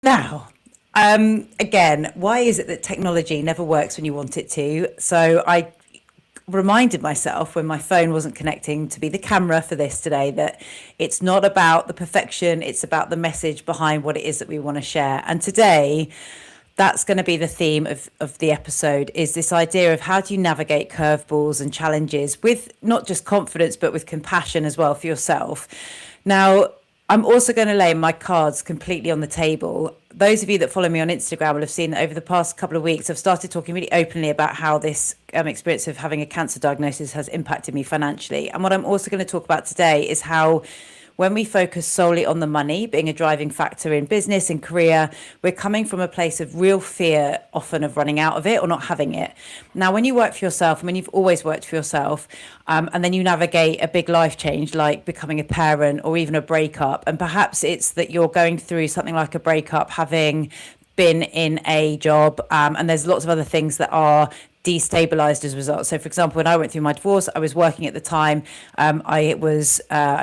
Now, again, why is it that technology never works when you want it to? So I reminded myself when my phone wasn't connecting to be the camera for this today that it's not about the perfection, it's about the message behind what it is that we want to share. And today, that's going to be the theme of the episode is this idea of how do you navigate curveballs and challenges with not just confidence but with compassion as well for yourself. Now, I'm also going to lay my cards completely on the table. Those of you that follow me on Instagram will have seen that over the past couple of weeks, I've started talking really openly about how this experience of having a cancer diagnosis has impacted me financially. And what I'm also going to talk about today is how when we focus solely on the money being a driving factor in business and career, we're coming from a place of real fear, often of running out of it or not having it. Now, when you work for yourself, I mean, you've always worked for yourself, and then you navigate a big life change like becoming a parent or even a breakup, and perhaps it's that you're going through something like a breakup, having been in a job, and there's lots of other things that are destabilized as a result. So, for example, when I went through my divorce, I was working at the time. I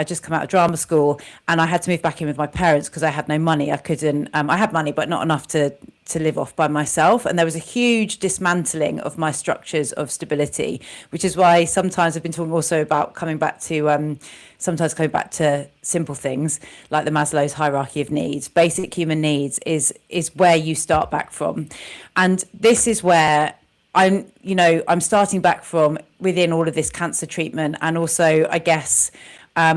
just come out of drama school, and I had to move back in with my parents because I had no money. I couldn't. I had money, but not enough to live off by myself. And there was a huge dismantling of my structures of stability, which is why sometimes I've been talking also about sometimes coming back to simple things like the Maslow's hierarchy of needs. Basic human needs is where you start back from, and this is where I'm starting back from within all of this cancer treatment, and also, I guess,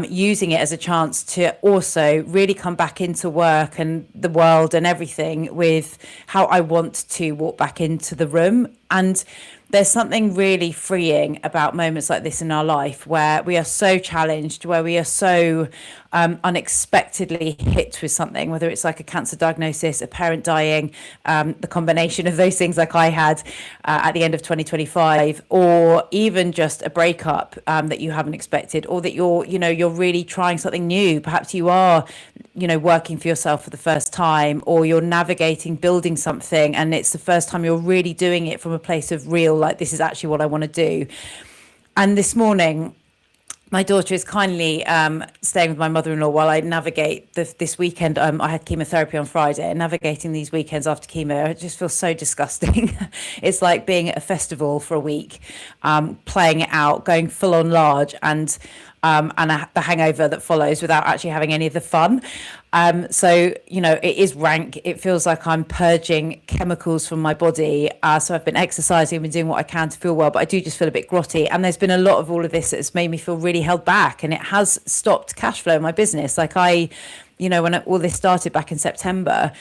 using it as a chance to also really come back into work and the world and everything with how I want to walk back into the room. And there's something really freeing about moments like this in our life where we are so challenged, where we are so unexpectedly hit with something, whether it's like a cancer diagnosis, a parent dying, the combination of those things like I had at the end of 2025, or even just a breakup that you haven't expected, or that you're really trying something new. Perhaps you are, working for yourself for the first time, or you're navigating building something and it's the first time you're really doing it from a place of real, like, this is actually what I want to do. And this morning, my daughter is kindly staying with my mother-in-law while I navigate this weekend. I had chemotherapy on Friday, and navigating these weekends after chemo, it just feels so disgusting. It's like being at a festival for a week, playing it out, going full on large, and the hangover that follows without actually having any of the fun. So, it is rank. It feels like I'm purging chemicals from my body. So I've been exercising, I've been doing what I can to feel well, but I do just feel a bit grotty. And there's been a lot of all of this that has made me feel really held back, and it has stopped cash flow in my business. Like when all this started back in September,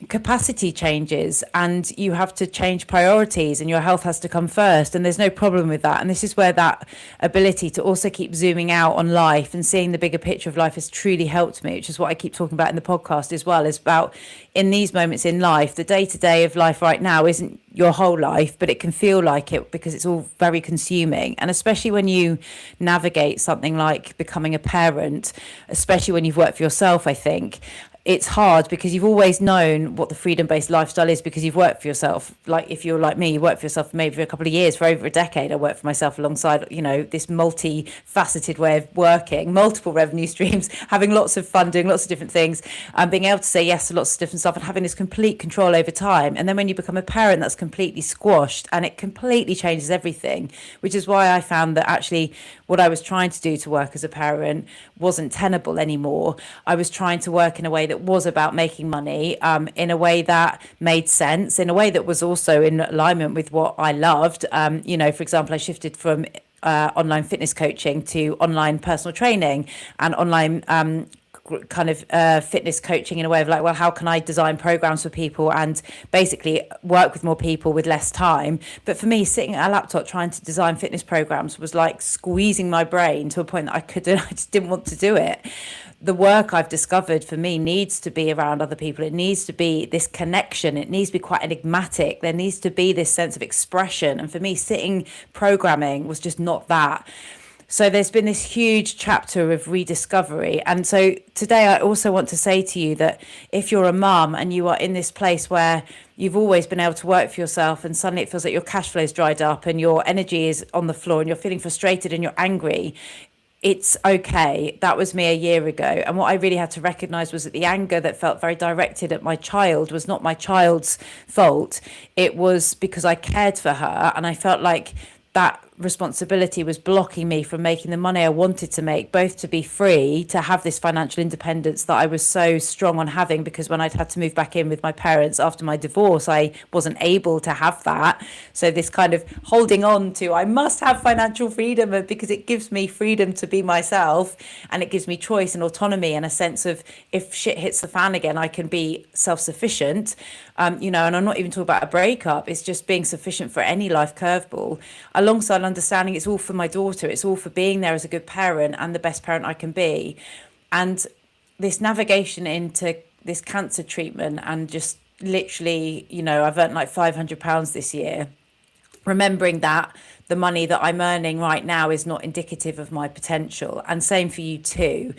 capacity changes and you have to change priorities, and your health has to come first, and there's no problem with that. And this is where that ability to also keep zooming out on life and seeing the bigger picture of life has truly helped me, which is what I keep talking about in the podcast as well, is about in these moments in life, the day-to-day of life right now isn't your whole life, but it can feel like it because it's all very consuming. And especially when you navigate something like becoming a parent, especially when you've worked for yourself, I think it's hard because you've always known what the freedom-based lifestyle is because you've worked for yourself. Like, if you're like me, you worked for yourself maybe for a couple of years, for over a decade. I worked for myself alongside, this multi-faceted way of working, multiple revenue streams, having lots of fun, doing lots of different things, and being able to say yes to lots of different stuff and having this complete control over time. And then when you become a parent, that's completely squashed and it completely changes everything, which is why I found that actually what I was trying to do to work as a parent wasn't tenable anymore. I was trying to work in a way that was about making money, in a way that made sense, in a way that was also in alignment with what I loved. For example, I shifted from online fitness coaching to online personal training and online fitness coaching in a way of like, well, how can I design programs for people and basically work with more people with less time? But for me, sitting at a laptop trying to design fitness programs was like squeezing my brain to a point that I just didn't want to do it. The work I've discovered for me needs to be around other people. It needs to be this connection. It needs to be quite enigmatic. There needs to be this sense of expression. And for me, sitting programming was just not that. So there's been this huge chapter of rediscovery. And so today I also want to say to you that if you're a mum and you are in this place where you've always been able to work for yourself and suddenly it feels like your cash flow's dried up and your energy is on the floor and you're feeling frustrated and you're angry, it's okay. That was me a year ago. And what I really had to recognize was that the anger that felt very directed at my child was not my child's fault. It was because I cared for her, and I felt like that responsibility was blocking me from making the money I wanted to make, both to be free, to have this financial independence that I was so strong on having, because when I'd had to move back in with my parents after my divorce, I wasn't able to have that. So this kind of holding on to, I must have financial freedom because it gives me freedom to be myself, and it gives me choice and autonomy and a sense of, if shit hits the fan again, I can be self-sufficient. And I'm not even talking about a breakup. It's just being sufficient for any life curveball, alongside understanding it's all for my daughter. It's all for being there as a good parent and the best parent I can be. And this navigation into this cancer treatment, and just literally, I've earned like £500 this year, remembering that the money that I'm earning right now is not indicative of my potential. And same for you too.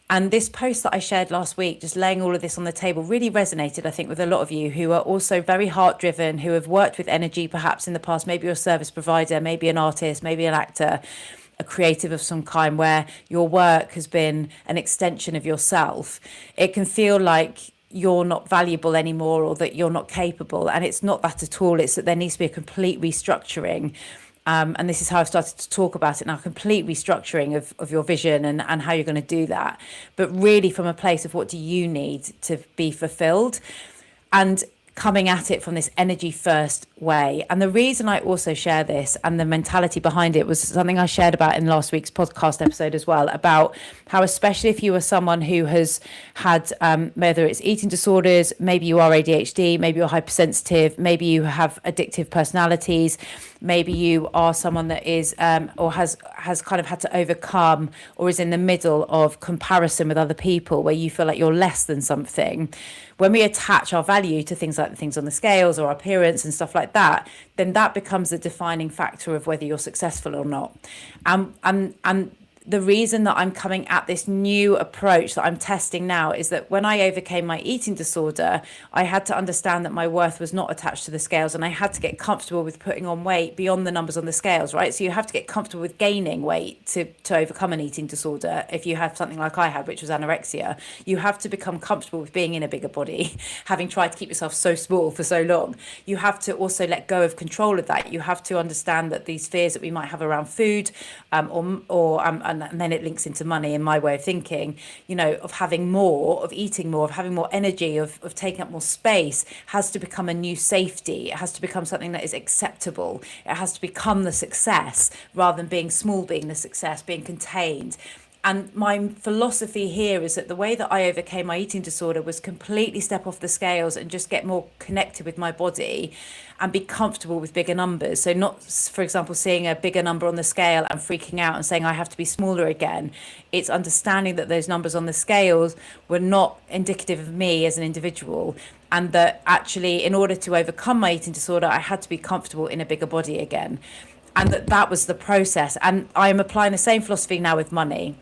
And this post that I shared last week, just laying all of this on the table, really resonated, I think, with a lot of you who are also very heart driven, who have worked with energy perhaps in the past. Maybe you're a service provider, maybe an artist, maybe an actor, a creative of some kind, where your work has been an extension of yourself. It can feel like you're not valuable anymore, or that you're not capable. And it's not that at all. It's that there needs to be a complete restructuring. And this is how I've started to talk about it now, complete restructuring of your vision and how you're going to do that. But really from a place of, what do you need to be fulfilled? And coming at it from this energy first way. And the reason I also share this and the mentality behind it was something I shared about in last week's podcast episode as well, about how, especially if you are someone who has had, whether it's eating disorders, maybe you are ADHD, maybe you're hypersensitive, maybe you have addictive personalities, maybe you are someone that is or has kind of had to overcome, or is in the middle of comparison with other people, where you feel like you're less than something. When we attach our value to things like the things on the scales or our appearance and stuff like that, then that becomes the defining factor of whether you're successful or not. And the reason that I'm coming at this new approach that I'm testing now is that when I overcame my eating disorder, I had to understand that my worth was not attached to the scales, and I had to get comfortable with putting on weight beyond the numbers on the scales, right? So you have to get comfortable with gaining weight to overcome an eating disorder. If you have something like I had, which was anorexia, you have to become comfortable with being in a bigger body, having tried to keep yourself so small for so long. You have to also let go of control of that. You have to understand that these fears that we might have around food, and then it links into money, in my way of thinking, of having more, of eating more, of having more energy, of taking up more space, has to become a new safety. It has to become something that is acceptable. It has to become the success, rather than being small, being the success, being contained. And my philosophy here is that the way that I overcame my eating disorder was completely step off the scales and just get more connected with my body and be comfortable with bigger numbers. So not, for example, seeing a bigger number on the scale and freaking out and saying I have to be smaller again. It's understanding that those numbers on the scales were not indicative of me as an individual, and that actually, in order to overcome my eating disorder, I had to be comfortable in a bigger body again. And that was the process. And I am applying the same philosophy now with money.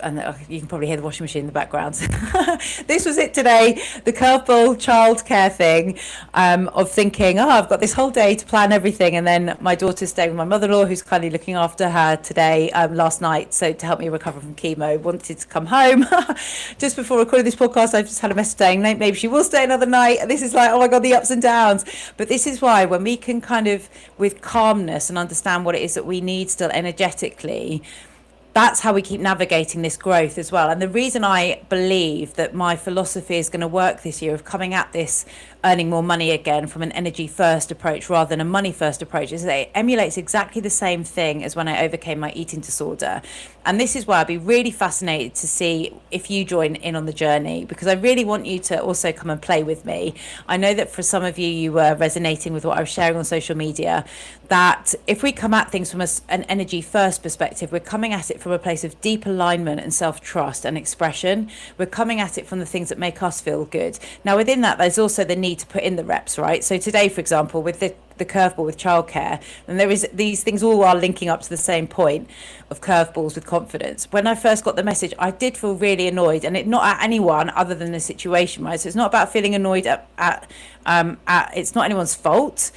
And you can probably hear the washing machine in the background. This was it today, the curveball childcare thing, of thinking, I've got this whole day to plan everything, and then my daughter's staying with my mother-in-law, who's kindly looking after her today, last night, so to help me recover from chemo. Wanted to come home. Just before recording this podcast, I've just had a message saying maybe she will stay another night, and this is like, oh my god, the ups and downs. But this is why, when we can kind of, with calmness, and understand what it is that we need still energetically, that's how we keep navigating this growth as well. And the reason I believe that my philosophy is going to work this year, of coming at this earning more money again from an energy first approach rather than a money first approach, is that it emulates exactly the same thing as when I overcame my eating disorder. And this is why I'd be really fascinated to see if you join in on the journey, because I really want you to also come and play with me. I know that for some of you, you were resonating with what I was sharing on social media, that if we come at things from an energy first perspective, we're coming at it from a place of deep alignment and self-trust and expression. We're coming at it from the things that make us feel good. Now, within that, there's also the need to put in the reps, right? So today, for example, with the curveball with childcare, and there is, these things all are linking up to the same point of curveballs with confidence. When I first got the message, I did feel really annoyed, and it not at anyone other than the situation, right? So it's not about feeling annoyed at it's not anyone's fault.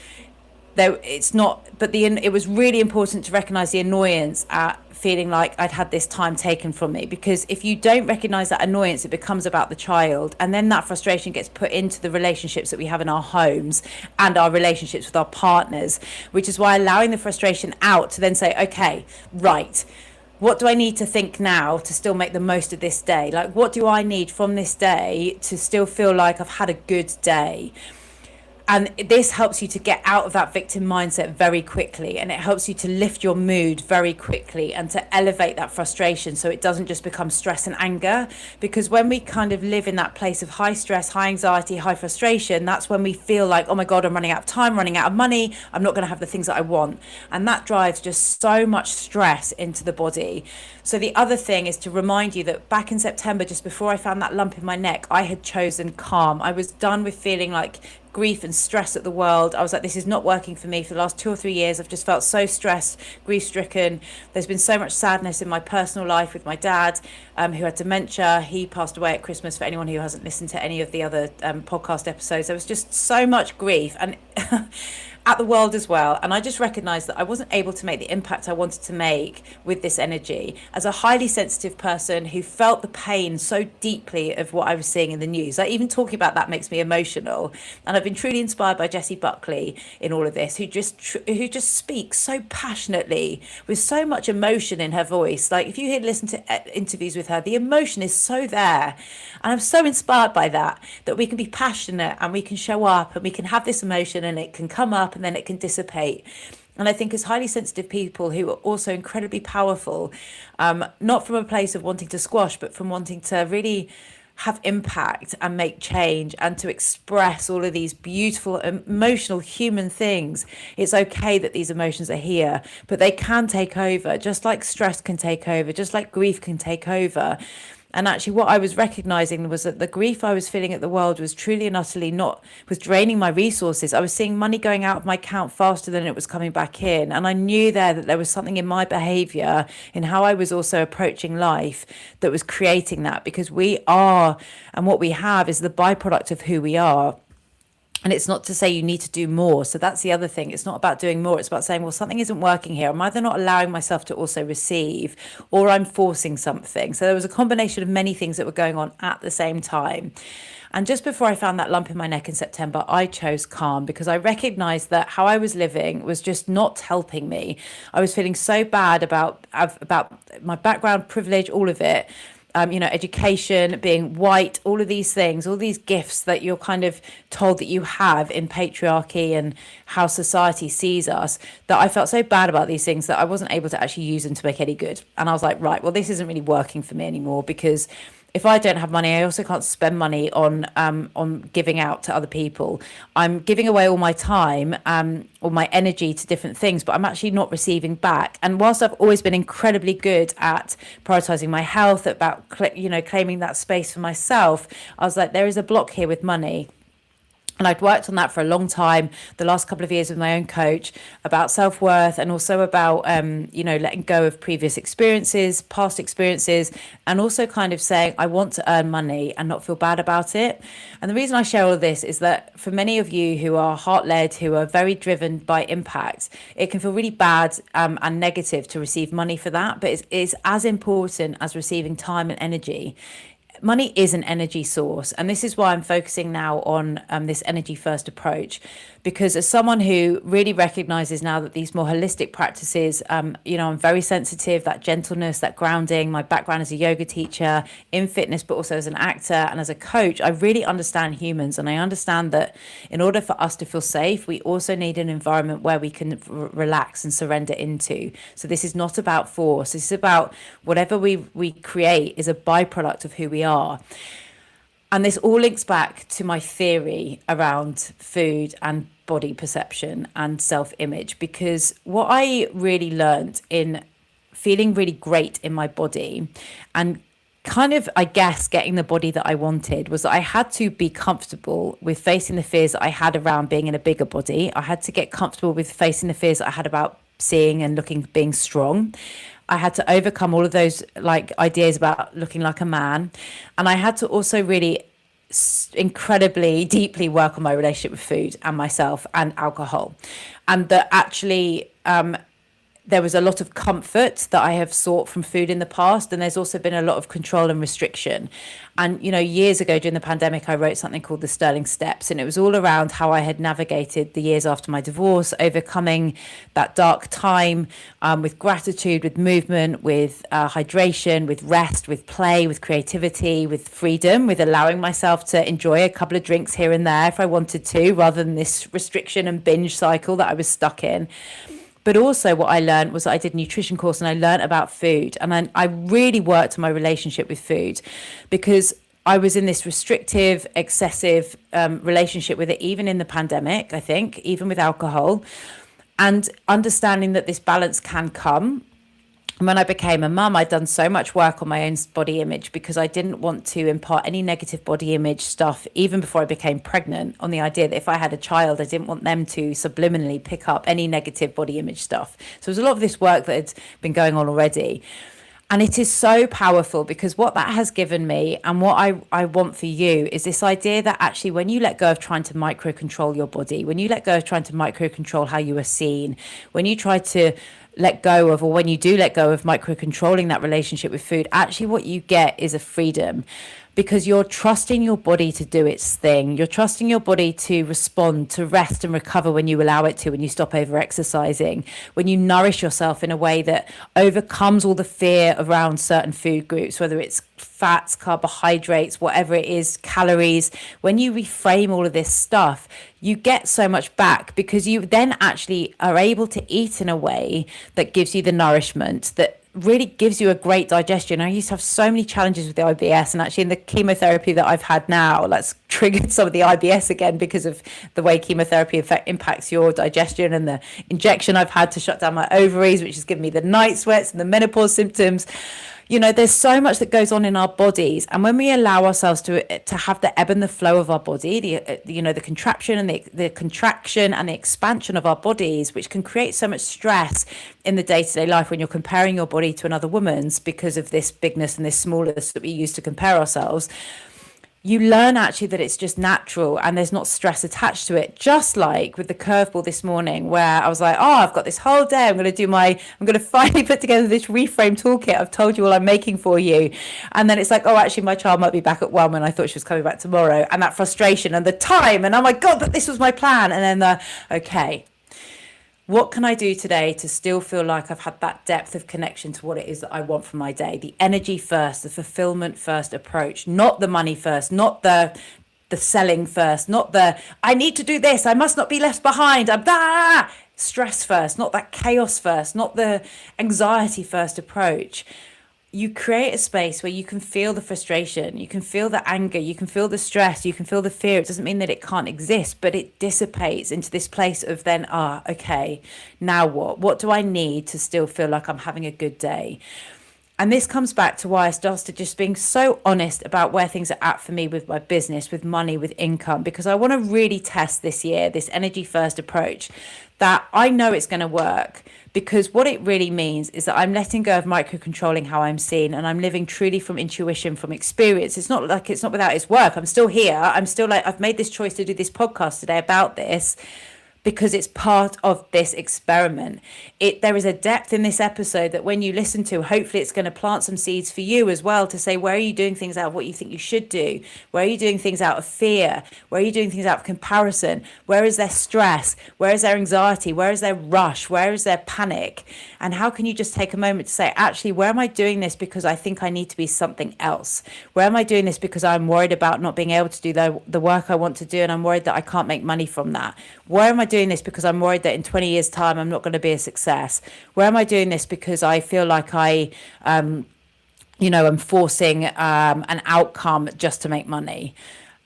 Though it's not, but it was really important to recognize the annoyance at feeling like I'd had this time taken from me. Because if you don't recognize that annoyance, it becomes about the child. And then that frustration gets put into the relationships that we have in our homes and our relationships with our partners, which is why allowing the frustration out to then say, okay, right, what do I need to think now to still make the most of this day? Like, what do I need from this day to still feel like I've had a good day? And this helps you to get out of that victim mindset very quickly, and it helps you to lift your mood very quickly and to elevate that frustration so it doesn't just become stress and anger. Because when we kind of live in that place of high stress, high anxiety, high frustration, that's when we feel like, oh my God, I'm running out of time, running out of money, I'm not going to have the things that I want. And that drives just so much stress into the body. So the other thing is to remind you that back in September, just before I found that lump in my neck, I had chosen calm. I was done with feeling like grief and stress at the world. I was like, this is not working for me. For the last 2 or 3 years, I've just felt so stressed, grief stricken. There's been so much sadness in my personal life with my dad, who had dementia. He passed away at Christmas, for anyone who hasn't listened to any of the other podcast episodes. There was just so much grief and at the world as well. And I just recognized that I wasn't able to make the impact I wanted to make with this energy. As a highly sensitive person who felt the pain so deeply of what I was seeing in the news, like even talking about that makes me emotional. And I've been truly inspired by Jessie Buckley in all of this, who just speaks so passionately with so much emotion in her voice. Like if you listen to interviews with her, the emotion is so there. And I'm so inspired by that we can be passionate and we can show up and we can have this emotion and it can come up and then it can dissipate. And I think as highly sensitive people who are also incredibly powerful, not from a place of wanting to squash, but from wanting to really have impact and make change and to express all of these beautiful, emotional human things. It's okay that these emotions are here, but they can take over, just like stress can take over, just like grief can take over. And actually what I was recognizing was that the grief I was feeling at the world was truly and utterly was draining my resources. I was seeing money going out of my account faster than it was coming back in. And I knew that there was something in my behavior, in how I was also approaching life, that was creating that, because we are, and what we have is the byproduct of who we are. And it's not to say you need to do more. So that's the other thing. It's not about doing more. It's about saying, well, something isn't working here. I'm either not allowing myself to also receive, or I'm forcing something. So there was a combination of many things that were going on at the same time. And just before I found that lump in my neck in September, I chose calm, because I recognized that how I was living was just not helping me. I was feeling so bad about my background, privilege, all of it. Education, being white, all of these things, all these gifts that you're kind of told that you have in patriarchy and how society sees us, that I felt so bad about these things that I wasn't able to actually use them to make any good. And I was like, right, well, this isn't really working for me anymore, because if I don't have money, I also can't spend money on giving out to other people. I'm giving away all my time, or my energy to different things, but I'm actually not receiving back. And whilst I've always been incredibly good at prioritizing my health, about claiming that space for myself, I was like, there is a block here with money. And I'd worked on that for a long time, the last couple of years with my own coach, about self-worth, and also about, letting go of previous experiences, past experiences, and also kind of saying, I want to earn money and not feel bad about it. And the reason I share all of this is that for many of you who are heart-led, who are very driven by impact, it can feel really bad and negative to receive money for that, but it's as important as receiving time and energy. Money is an energy source, and this is why I'm focusing now on this energy first approach, because as someone who really recognizes now that these more holistic practices, I'm very sensitive, that gentleness, that grounding, my background as a yoga teacher in fitness, but also as an actor and as a coach, I really understand humans, and I understand that in order for us to feel safe, we also need an environment where we can relax and surrender into. So this is not about force. This is about whatever we create is a byproduct of who we are. And this all links back to my theory around food and body perception and self-image, because what I really learned in feeling really great in my body and kind of, I guess, getting the body that I wanted was that I had to be comfortable with facing the fears that I had around being in a bigger body. I had to get comfortable with facing the fears that I had about seeing and being strong. I had to overcome all of those ideas about looking like a man. And I had to also really incredibly deeply work on my relationship with food and myself and alcohol. And that actually there was a lot of comfort that I have sought from food in the past, and there's also been a lot of control and restriction. And years ago during the pandemic, I wrote something called the Sterling Steps, and it was all around how I had navigated the years after my divorce, overcoming that dark time, with gratitude, with movement, with hydration, with rest, with play, with creativity, with freedom, with allowing myself to enjoy a couple of drinks here and there if I wanted to, rather than this restriction and binge cycle that I was stuck in. But also what I learned was that I did a nutrition course, and I learned about food. And I really worked on my relationship with food, because I was in this restrictive, excessive relationship with it, even in the pandemic, I think, even with alcohol, and understanding that this balance can come. And when I became a mum, I'd done so much work on my own body image, because I didn't want to impart any negative body image stuff, even before I became pregnant, on the idea that if I had a child, I didn't want them to subliminally pick up any negative body image stuff. So there's a lot of this work that had been going on already. And it is so powerful, because what that has given me, and what I want for you, is this idea that actually when you let go of trying to micro control your body, when you let go of trying to micro control how you are seen, when you try to let go of, or when you do let go of micro controlling that relationship with food, actually what you get is a freedom, because you're trusting your body to do its thing. You're trusting your body to respond, to rest and recover when you allow it to, when you stop over exercising, when you nourish yourself in a way that overcomes all the fear around certain food groups, whether it's fats, carbohydrates, whatever it is, calories. When you reframe all of this stuff, you get so much back, because you then actually are able to eat in a way that gives you the nourishment that really gives you a great digestion. I used to have so many challenges with the IBS, and actually in the chemotherapy that I've had now, that's triggered some of the IBS again, because of the way chemotherapy impacts your digestion, and the injection I've had to shut down my ovaries, which has given me the night sweats and the menopause symptoms. There's so much that goes on in our bodies, and when we allow ourselves to have the ebb and the flow of our body, the contraction and the contraction and the expansion of our bodies, which can create so much stress in the day-to-day life when you're comparing your body to another woman's, because of this bigness and this smallness that we use to compare ourselves. You learn actually that it's just natural, and there's not stress attached to it. Just like with the curveball this morning, where I was like, oh, I've got this whole day. I'm going to finally put together this reframe toolkit. I've told you all I'm making for you. And then it's like, oh, actually my child might be back at 1 when I thought she was coming back tomorrow. And that frustration and the time, and oh my God, but this was my plan. And then okay, what can I do today to still feel like I've had that depth of connection to what it is that I want from my day? The energy first, the fulfillment first approach, not the money first, not the selling first, not the I need to do this, I must not be left behind. Stress first, not that chaos first, not the anxiety first approach. You create a space where you can feel the frustration, you can feel the anger, you can feel the stress, you can feel the fear. It doesn't mean that it can't exist, but it dissipates into this place of then, okay, now what? What do I need to still feel like I'm having a good day? And this comes back to why I started just being so honest about where things are at for me with my business, with money, with income, because I want to really test this year, this energy first approach, that I know it's going to work. Because what it really means is that I'm letting go of micro-controlling how I'm seen, and I'm living truly from intuition, from experience. It's not without its work. I'm still here. I'm still like, I've made this choice to do this podcast today about this, because it's part of this experiment. There is a depth in this episode that when you listen to, hopefully it's going to plant some seeds for you as well, to say, where are you doing things out of what you think you should do? Where are you doing things out of fear? Where are you doing things out of comparison? Where is there stress? Where is there anxiety? Where is there rush? Where is there panic? And how can you just take a moment to say, actually, where am I doing this because I think I need to be something else? Where am I doing this because I'm worried about not being able to do the work I want to do, and I'm worried that I can't make money from that? Where am I doing this because I'm worried that in 20 years' time I'm not going to be a success? Where am I doing this because I feel like I'm forcing an outcome just to make money?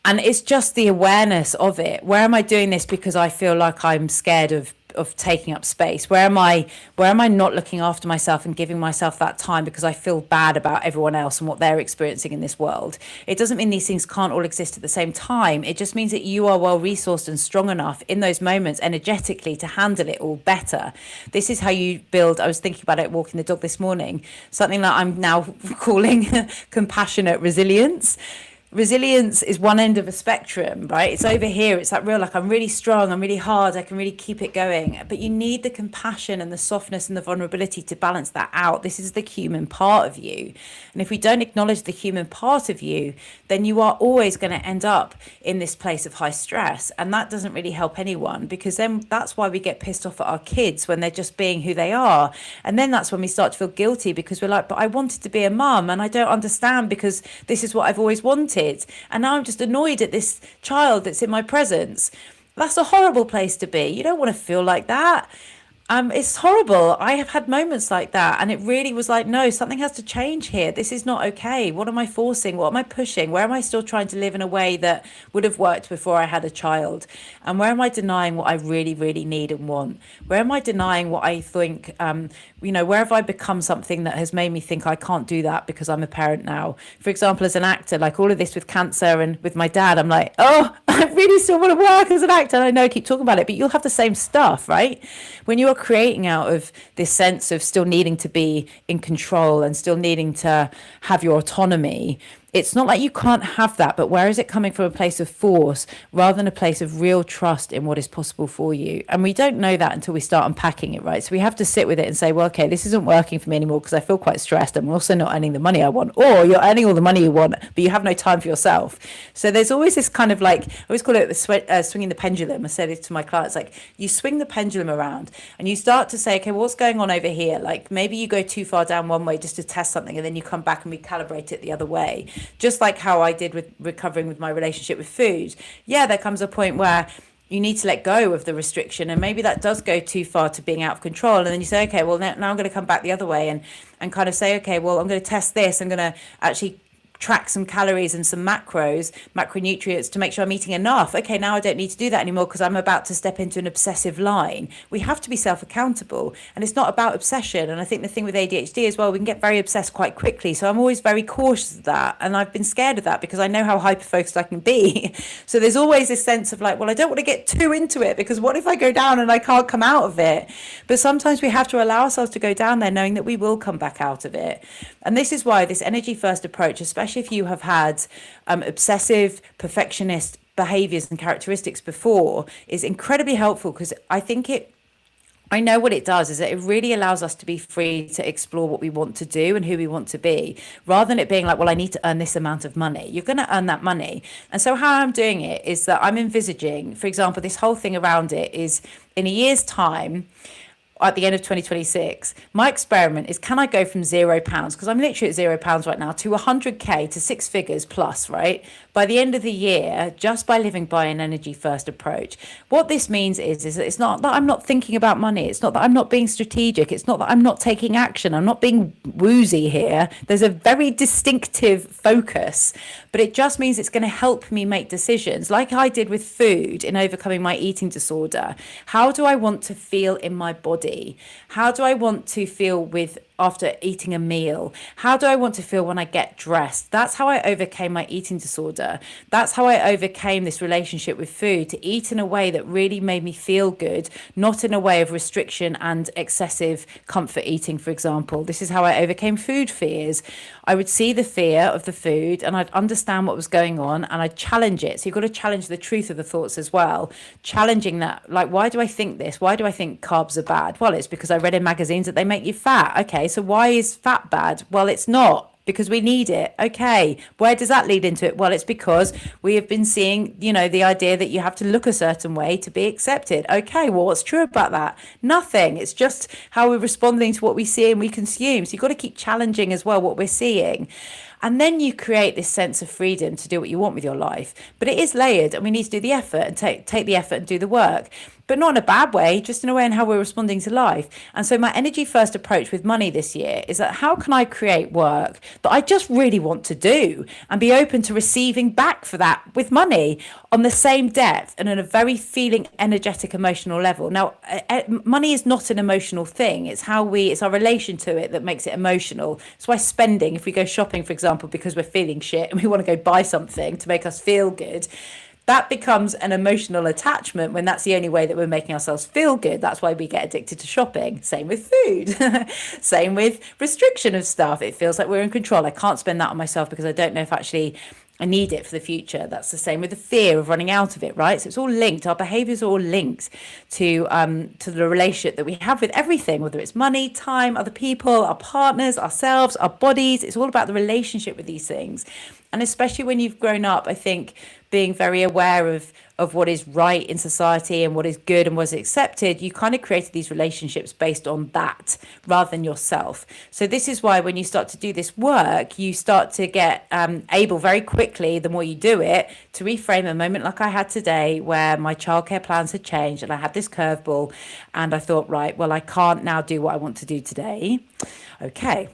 And it's just the awareness of it. Where am I doing this because I feel like I'm scared of taking up space? Where am I not looking after myself and giving myself that time because I feel bad about everyone else and what they're experiencing in this world? It doesn't mean these things can't all exist at the same time. It just means that you are well resourced and strong enough in those moments energetically to handle it all better. This is how you build. I was thinking about it walking the dog this morning, something that I'm now calling compassionate resilience. resilience is one end of a spectrum, right? It's over here. It's that real, like, I'm really strong, I'm really hard, I can really keep it going. But you need the compassion and the softness and the vulnerability to balance that out. This is the human part of you. And if we don't acknowledge the human part of you, then you are always going to end up in this place of high stress. And that doesn't really help anyone, because then that's why we get pissed off at our kids when they're just being who they are. And then that's when we start to feel guilty, because we're like, but I wanted to be a mum and I don't understand because this is what I've always wanted. And now I'm just annoyed at this child that's in my presence. That's a horrible place to be. You don't want to feel like that. It's horrible. I have had moments like that, and it really was like, no, something has to change here. This is not okay. What am I forcing? What am I pushing? Where am I still trying to live in a way that would have worked before I had a child? And where am I denying what I really, really need and want? Where am I denying what I think, where have I become something that has made me think I can't do that because I'm a parent now? For example, as an actor, like all of this with cancer and with my dad, I'm like, oh, I really still want to work as an actor. And I know I keep talking about it, but you'll have the same stuff, right? When you're creating out of this sense of still needing to be in control and still needing to have your autonomy, it's not like you can't have that, but where is it coming from? A place of force rather than a place of real trust in what is possible for you? And we don't know that until we start unpacking it, right? So we have to sit with it and say, well, okay, this isn't working for me anymore because I feel quite stressed. I'm also not earning the money I want, or you're earning all the money you want, but you have no time for yourself. So there's always this kind of like, I always call it swinging the pendulum. I said it to my clients, like you swing the pendulum around and you start to say, okay, well, what's going on over here? Like maybe you go too far down one way just to test something, and then you come back and recalibrate it the other way. Just like how I did with recovering with my relationship with food. Yeah, there comes a point where you need to let go of the restriction, and maybe that does go too far to being out of control. And then you say, okay, well, now I'm going to come back the other way and kind of say, okay, well, I'm going to test this. I'm going to actually track some calories and some macronutrients to make sure I'm eating enough. Okay, now I don't need to do that anymore because I'm about to step into an obsessive line. We have to be self-accountable, and it's not about obsession. And I think the thing with ADHD as well, we can get very obsessed quite quickly. So I'm always very cautious of that, and I've been scared of that because I know how hyper-focused I can be. So there's always this sense of like, well, I don't want to get too into it because what if I go down and I can't come out of it? But sometimes we have to allow ourselves to go down there knowing that we will come back out of it. And this is why this energy first approach, especially if you have had obsessive perfectionist behaviors and characteristics before, is incredibly helpful, because I know what it does is that it really allows us to be free to explore what we want to do and who we want to be, rather than it being like, well, I need to earn this amount of money. You're going to earn that money. And so how I'm doing it is that I'm envisaging, for example, this whole thing around it is in a year's time, at the end of 2026, my experiment is, can I go from £0, because I'm literally at £0 right now, to 100k, to six figures plus, right? By the end of the year, just by living by an energy first approach. What this means is that it's not that I'm not thinking about money. It's not that I'm not being strategic. It's not that I'm not taking action. I'm not being woozy here. There's a very distinctive focus, but it just means it's going to help me make decisions like I did with food in overcoming my eating disorder. How do I want to feel in my body? How do I want to feel after eating a meal? How do I want to feel when I get dressed? That's how I overcame my eating disorder. That's how I overcame this relationship with food, to eat in a way that really made me feel good, not in a way of restriction and excessive comfort eating, for example. This is how I overcame food fears. I would see the fear of the food and I'd understand what was going on and I'd challenge it. So you've got to challenge the truth of the thoughts as well. Challenging that, like, why do I think this? Why do I think carbs are bad? Well, it's because I read in magazines that they make you fat. Okay, so why is fat bad? Well, it's not, because we need it. Okay, where does that lead into it? Well, it's because we have been seeing, the idea that you have to look a certain way to be accepted. Okay, well, what's true about that? Nothing. It's just how we're responding to what we see and we consume. So you've got to keep challenging as well what we're seeing. And then you create this sense of freedom to do what you want with your life. But it is layered, and we need to do the effort and take the effort and do the work. But not in a bad way, just in a way in how we're responding to life. And so my energy first approach with money this year is that how can I create work that I just really want to do and be open to receiving back for that with money on the same depth and on a very feeling, energetic, emotional level. Now, money is not an emotional thing. It's our relation to it that makes it emotional. That's why spending, if we go shopping, for example, because we're feeling shit and we want to go buy something to make us feel good, that becomes an emotional attachment when that's the only way that we're making ourselves feel good. That's why we get addicted to shopping. Same with food. Same with restriction of stuff. It feels like we're in control. I can't spend that on myself because I don't know if actually I need it for the future. That's the same with the fear of running out of it, right? So it's all linked. Our behaviors are all linked to the relationship that we have with everything, whether it's money, time, other people, our partners, ourselves, our bodies. It's all about the relationship with these things. And especially when you've grown up, I think being very aware of what is right in society and what is good and what is accepted, you kind of created these relationships based on that rather than yourself. So this is why when you start to do this work, you start to get able very quickly, the more you do it, to reframe a moment like I had today where my childcare plans had changed and I had this curveball and I thought, right, well, I can't now do what I want to do today. Okay,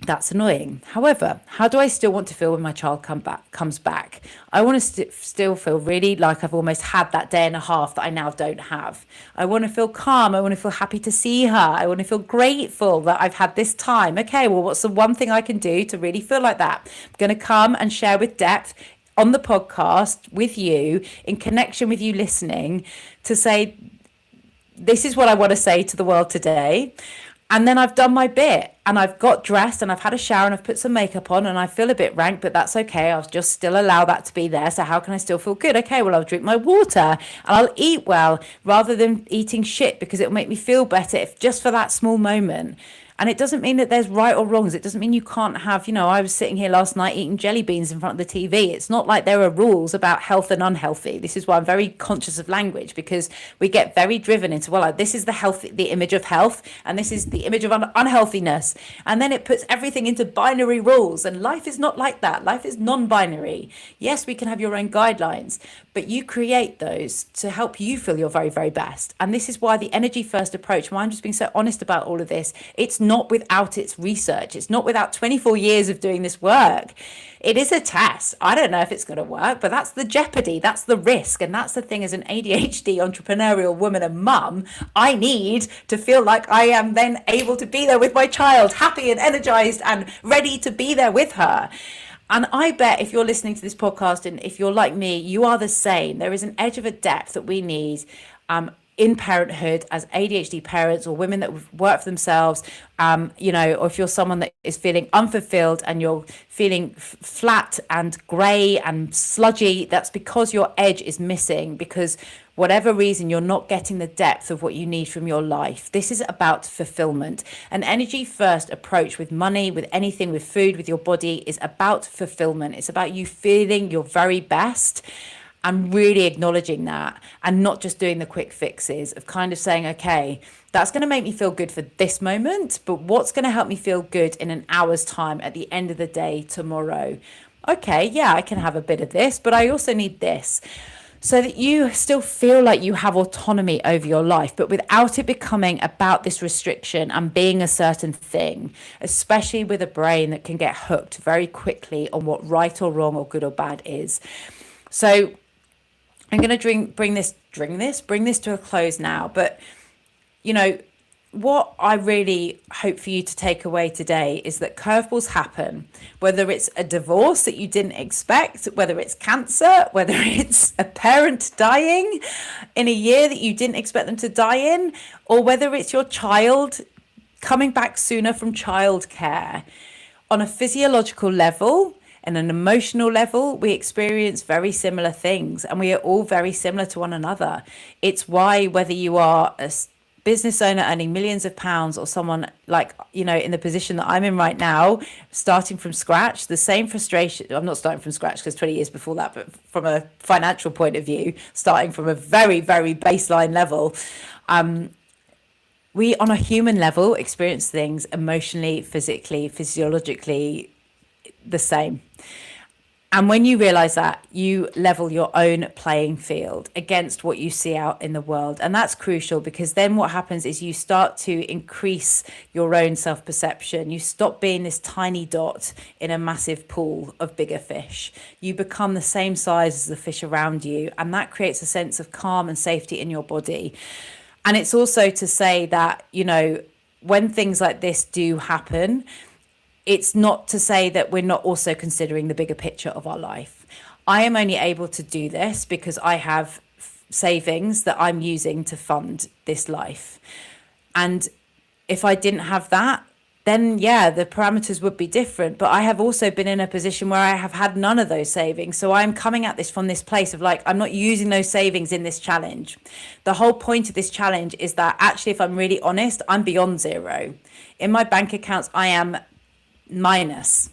that's annoying. However, how do I still want to feel when my child comes back? I want to still feel really like I've almost had that day and a half that I now don't have. I want to feel calm. I want to feel happy to see her. I want to feel grateful that I've had this time. Okay, well, what's the one thing I can do to really feel like that? I'm going to come and share with depth on the podcast with you, in connection with you listening, to say, this is what I want to say to the world today. And then I've done my bit and I've got dressed and I've had a shower and I've put some makeup on and I feel a bit rank, but that's okay. I'll just still allow that to be there. So how can I still feel good? Okay, well, I'll drink my water and I'll eat well rather than eating shit because it'll make me feel better if just for that small moment. And it doesn't mean that there's right or wrongs. It doesn't mean you can't have, I was sitting here last night eating jelly beans in front of the TV. It's not like there are rules about health and unhealthy. This is why I'm very conscious of language, because we get very driven into, well, this is the image of health, and this is the image of unhealthiness. And then it puts everything into binary rules. And life is not like that. Life is non-binary. Yes, we can have your own guidelines, but you create those to help you feel your very, very best. And this is why the energy first approach, why I'm just being so honest about all of this, it's not without its research. It's not without 24 years of doing this work. It is a test. I don't know if it's going to work, but that's the jeopardy. That's the risk. And that's the thing, as an ADHD entrepreneurial woman and mum, I need to feel like I am then able to be there with my child, happy and energized and ready to be there with her. And I bet if you're listening to this podcast and if you're like me, you are the same. There is an edge of a depth that we need in parenthood as ADHD parents or women that work for themselves, or if you're someone that is feeling unfulfilled and you're feeling flat and grey and sludgy, that's because your edge is missing, because whatever reason you're not getting the depth of what you need from your life. This is about fulfillment. An energy first approach with money, with anything, with food, with your body is about fulfillment. It's about you feeling your very best. I'm really acknowledging that and not just doing the quick fixes of kind of saying, okay, that's going to make me feel good for this moment, but what's going to help me feel good in an hour's time at the end of the day tomorrow? Okay, yeah, I can have a bit of this, but I also need this. So that you still feel like you have autonomy over your life, but without it becoming about this restriction and being a certain thing, especially with a brain that can get hooked very quickly on what right or wrong or good or bad is. So I'm going to bring this to a close now. But, what I really hope for you to take away today is that curveballs happen, whether it's a divorce that you didn't expect, whether it's cancer, whether it's a parent dying in a year that you didn't expect them to die in, or whether it's your child coming back sooner from childcare. On a physiological level, and an emotional level, we experience very similar things, and we are all very similar to one another. It's why whether you are a business owner earning millions of pounds or someone like, in the position that I'm in right now, starting from scratch, the same frustration. I'm not starting from scratch because 20 years before that, but from a financial point of view, starting from a very, very baseline level, we on a human level experience things emotionally, physically, physiologically the same. And when you realize that, you level your own playing field against what you see out in the world. And that's crucial, because then what happens is you start to increase your own self-perception. You stop being this tiny dot in a massive pool of bigger fish. You become the same size as the fish around you. And that creates a sense of calm and safety in your body. And it's also to say that, when things like this do happen, it's not to say that we're not also considering the bigger picture of our life. I am only able to do this because I have savings that I'm using to fund this life. And if I didn't have that, then yeah, the parameters would be different. But I have also been in a position where I have had none of those savings. So I'm coming at this from this place of like, I'm not using those savings in this challenge. The whole point of this challenge is that actually, if I'm really honest, I'm beyond zero. In my bank accounts, I am minus.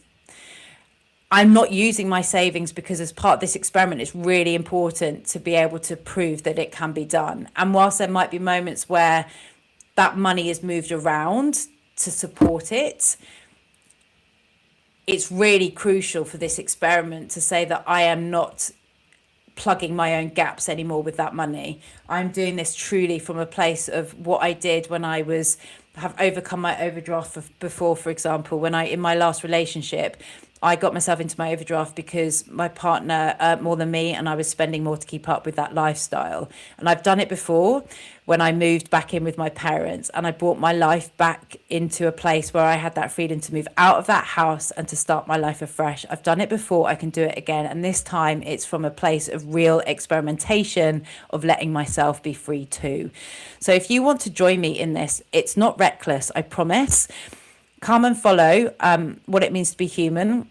I'm not using my savings because as part of this experiment, it's really important to be able to prove that it can be done. And whilst there might be moments where that money is moved around to support it, it's really crucial for this experiment to say that I am not plugging my own gaps anymore with that money. I'm doing this truly from a place of what I did when I was have overcome my overdraft before. For example, when I in my last relationship, I got myself into my overdraft because my partner earned more than me and I was spending more to keep up with that lifestyle. And I've done it before when I moved back in with my parents and I brought my life back into a place where I had that freedom to move out of that house and to start my life afresh. I've done it before, I can do it again. And this time it's from a place of real experimentation of letting myself be free too. So if you want to join me in this, it's not reckless, I promise. Come and follow What It Means to Be Human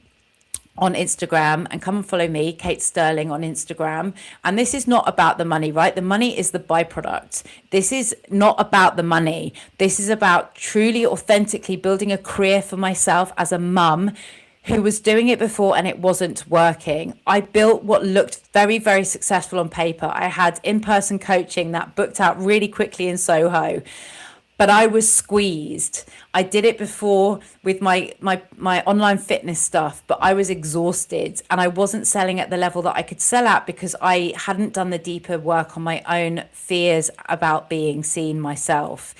on Instagram and come and follow me, Kate Sterling, on Instagram. And this is not about the money, right? The money is the byproduct. This is not about the money. This is about truly, authentically building a career for myself as a mum who was doing it before and it wasn't working. I built what looked very, very successful on paper. I had in-person coaching that booked out really quickly in Soho. But I was squeezed. I did it before with my online fitness stuff, but I was exhausted and I wasn't selling at the level that I could sell at because I hadn't done the deeper work on my own fears about being seen myself.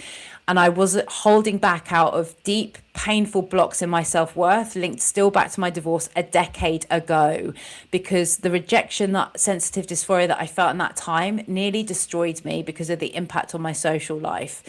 And I was holding back out of deep, painful blocks in my self-worth, linked still back to my divorce a decade ago, because the rejection, that sensitive dysphoria that I felt in that time nearly destroyed me because of the impact on my social life.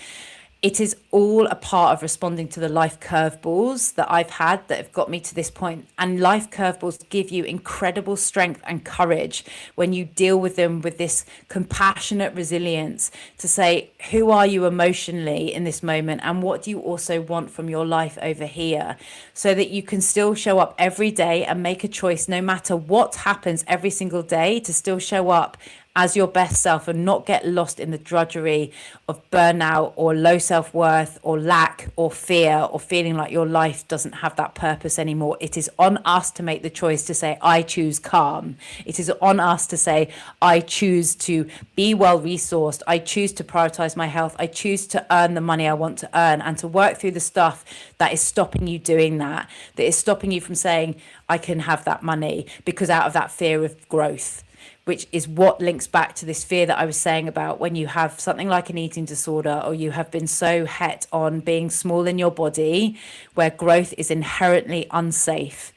It is all a part of responding to the life curveballs that I've had that have got me to this point. And life curveballs give you incredible strength and courage when you deal with them with this compassionate resilience to say, who are you emotionally in this moment? And what do you also want from your life over here? So that you can still show up every day and make a choice, no matter what happens every single day, to still show up as your best self and not get lost in the drudgery of burnout or low self-worth or lack or fear or feeling like your life doesn't have that purpose anymore. It is on us to make the choice to say, I choose calm. It is on us to say, I choose to be well resourced. I choose to prioritize my health. I choose to earn the money I want to earn and to work through the stuff that is stopping you doing that is stopping you from saying, I can have that money, because out of that fear of growth, which is what links back to this fear that I was saying about when you have something like an eating disorder, or you have been so het on being small in your body, where growth is inherently unsafe.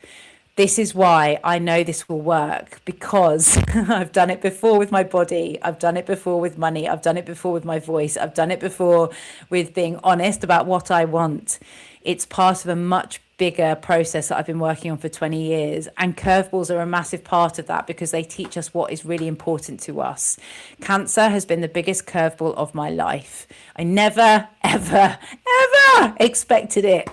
This is why I know this will work, because I've done it before with my body. I've done it before with money. I've done it before with my voice. I've done it before with being honest about what I want. It's part of a much bigger process that I've been working on for 20 years. And curveballs are a massive part of that because they teach us what is really important to us. Cancer has been the biggest curveball of my life. I never, ever, ever expected it.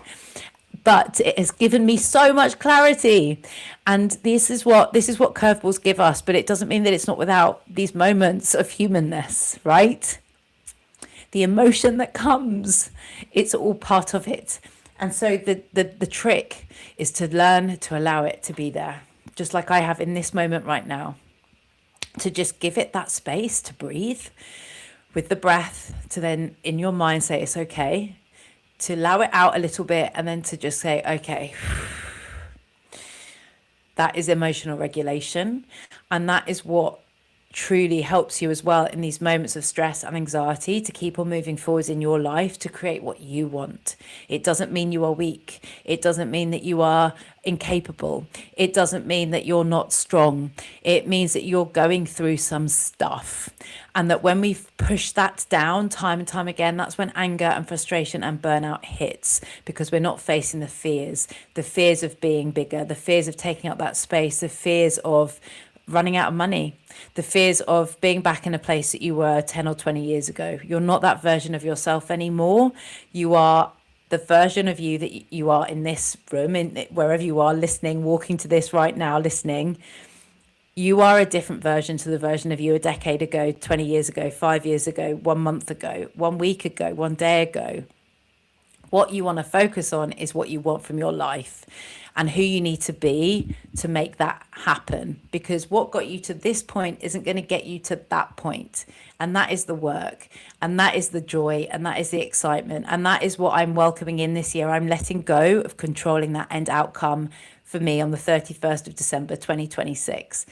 But it has given me so much clarity. And this is what curveballs give us. But it doesn't mean that it's not without these moments of humanness, right? The emotion that comes, it's all part of it. And so the trick is to learn to allow it to be there, just like I have in this moment right now, to just give it that space to breathe with the breath, to then in your mind say it's okay, to allow it out a little bit, and then to just say, okay, that is emotional regulation. And that is what truly helps you as well in these moments of stress and anxiety to keep on moving forwards in your life to create what you want. It doesn't mean you are weak. It doesn't mean that you are incapable. It doesn't mean that you're not strong. It means that you're going through some stuff. And that when we push that down time and time again, that's when anger and frustration and burnout hits, because we're not facing the fears of being bigger, the fears of taking up that space, the fears of running out of money, the fears of being back in a place that you were 10 or 20 years ago. You're not that version of yourself anymore. You are the version of you that you are in this room, in wherever you are listening, walking to this right now, listening, you are a different version to the version of you a decade ago, 20 years ago, 5 years ago, 1 month ago, 1 week ago, 1 day ago. What you want to focus on is what you want from your life and who you need to be to make that happen. Because what got you to this point isn't going to get you to that point. And that is the work, and that is the joy, and that is the excitement. And that is what I'm welcoming in this year. I'm letting go of controlling that end outcome for me on the 31st of December, 2026.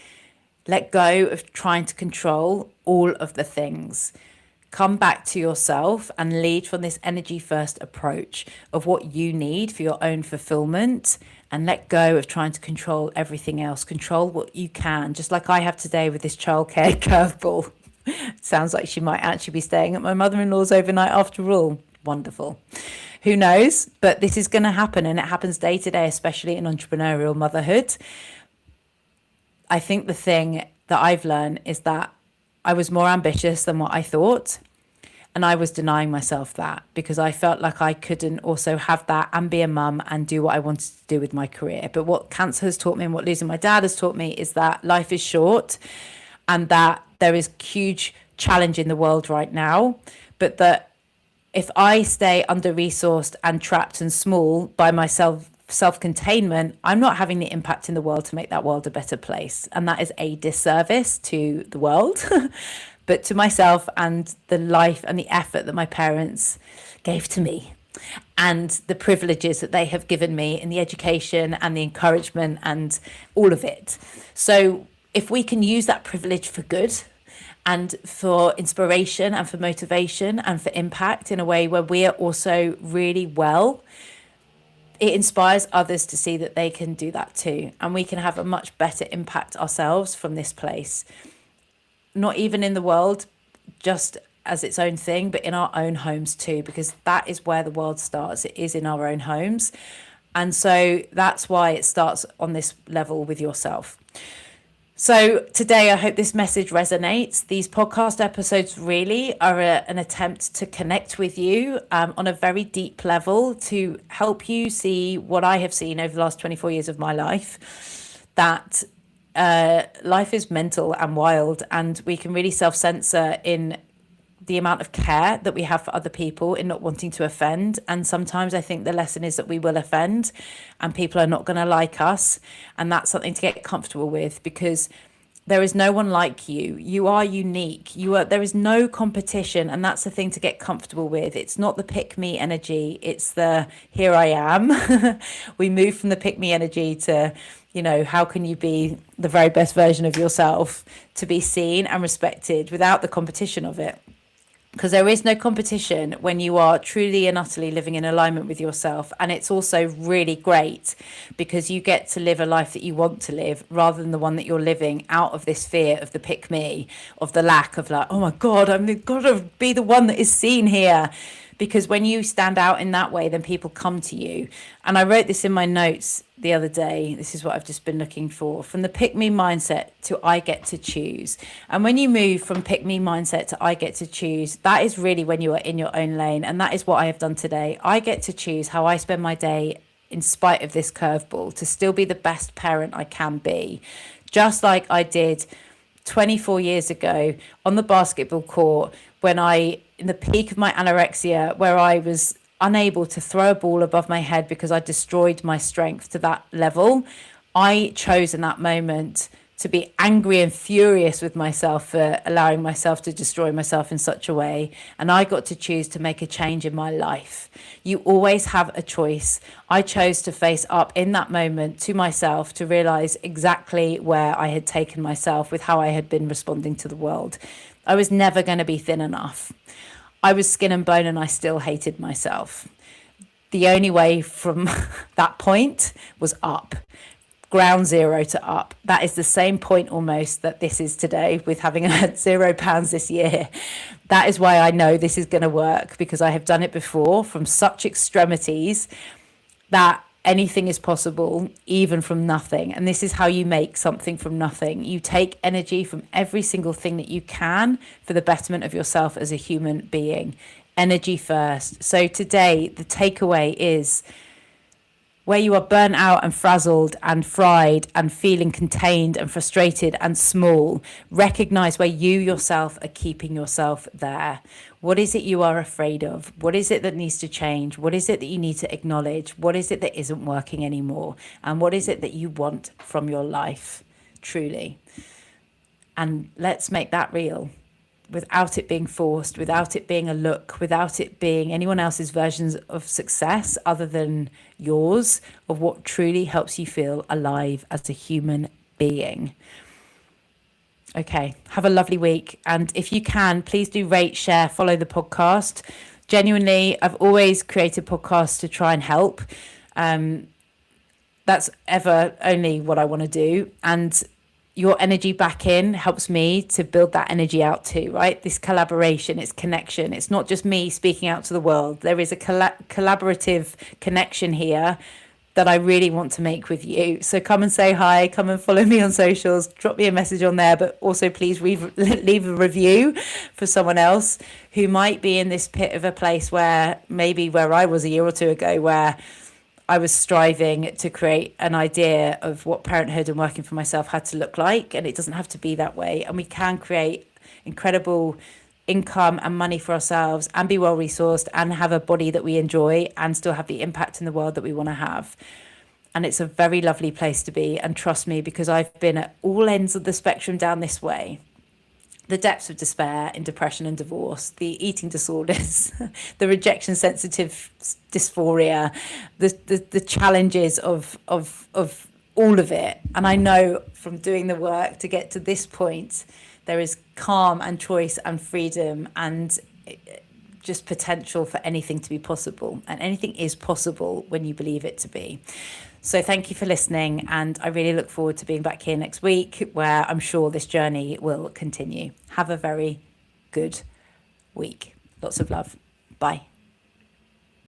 Let go of trying to control all of the things. Come back to yourself and lead from this energy first approach of what you need for your own fulfillment, and let go of trying to control everything else. Control what you can, just like I have today with this childcare curveball. Sounds like she might actually be staying at my mother-in-law's overnight after all. Wonderful. Who knows? But this is going to happen, and it happens day to day, especially in entrepreneurial motherhood. I think the thing that I've learned is that I was more ambitious than what I thought. And I was denying myself that because I felt like I couldn't also have that and be a mum and do what I wanted to do with my career. But what cancer has taught me and what losing my dad has taught me is that life is short, and that there is huge challenge in the world right now. But that if I stay under-resourced and trapped and small by myself, self-containment, I'm not having the impact in the world to make that world a better place. And that is a disservice to the world, but to myself and the life and the effort that my parents gave to me, and the privileges that they have given me in the education and the encouragement and all of it. So if we can use that privilege for good and for inspiration and for motivation and for impact in a way where we are also really well, it inspires others to see that they can do that too. And we can have a much better impact ourselves from this place. Not even in the world, just as its own thing, but in our own homes too, because that is where the world starts. It is in our own homes. And so that's why it starts on this level with yourself. So today, I hope this message resonates. These podcast episodes really are an attempt to connect with you on a very deep level, to help you see what I have seen over the last 24 years of my life, that life is mental and wild, and we can really self-censor in the amount of care that we have for other people, in not wanting to offend. And sometimes I think the lesson is that we will offend and people are not going to like us. And that's something to get comfortable with, because there is no one like you. You are unique. There is no competition. And that's the thing to get comfortable with. It's not the pick me energy. It's the here I am. We move from the pick me energy to, how can you be the very best version of yourself, to be seen and respected without the competition of it. Because there is no competition when you are truly and utterly living in alignment with yourself. And it's also really great because you get to live a life that you want to live, rather than the one that you're living out of this fear of the pick me, of the lack of like, oh my God, I'm got to be the one that is seen here. Because when you stand out in that way, then people come to you. And I wrote this in my notes the other day. This is what I've just been looking for. From the pick me mindset to I get to choose. And when you move from pick me mindset to I get to choose, that is really when you are in your own lane. And that is what I have done today. I get to choose how I spend my day in spite of this curveball, to still be the best parent I can be. Just like I did 24 years ago on the basketball court, when in the peak of my anorexia, where I was unable to throw a ball above my head because I destroyed my strength to that level, I chose in that moment to be angry and furious with myself for allowing myself to destroy myself in such a way. And I got to choose to make a change in my life. You always have a choice. I chose to face up in that moment to myself, to realize exactly where I had taken myself with how I had been responding to the world. I was never going to be thin enough. I was skin and bone, and I still hated myself. The only way from that point was up. Ground zero to up. That is the same point almost that this is today, with having had £0 this year. That is why I know this is going to work, because I have done it before from such extremities that anything is possible, even from nothing. And this is how you make something from nothing. You take energy from every single thing that you can for the betterment of yourself as a human being. energy first. So today, the takeaway is, where you are burnt out and frazzled and fried and feeling contained and frustrated and small, recognize where you yourself are keeping yourself there. What is it you are afraid of? What is it that needs to change? What is it that you need to acknowledge? What is it that isn't working anymore? And what is it that you want from your life, truly? And let's make that real, without it being forced, without it being a look, without it being anyone else's versions of success other than yours, of what truly helps you feel alive as a human being. Okay, have a lovely week. And if you can, please do rate, share, follow the podcast. Genuinely, I've always created podcasts to try and help. That's ever only what I want to do. And your energy back in helps me to build that energy out too, right? This collaboration, it's connection. It's not just me speaking out to the world. There is a collaborative connection here that I really want to make with you. So come and say hi, come and follow me on socials, drop me a message on there, but also please leave a review for someone else who might be in this pit of a place where maybe where I was a year or two ago, where I was striving to create an idea of what parenthood and working for myself had to look like. And it doesn't have to be that way. And we can create incredible income and money for ourselves and be well resourced and have a body that we enjoy and still have the impact in the world that we want to have. And it's a very lovely place to be. And trust me, because I've been at all ends of the spectrum down this way. The depths of despair in depression and divorce, the eating disorders, the rejection sensitive dysphoria, the challenges of all of it. And I know from doing the work to get to this point, there is calm and choice and freedom and just potential for anything to be possible. And anything is possible when you believe it to be. So thank you for listening, and I really look forward to being back here next week, where I'm sure this journey will continue. Have a very good week. Lots of love. Bye.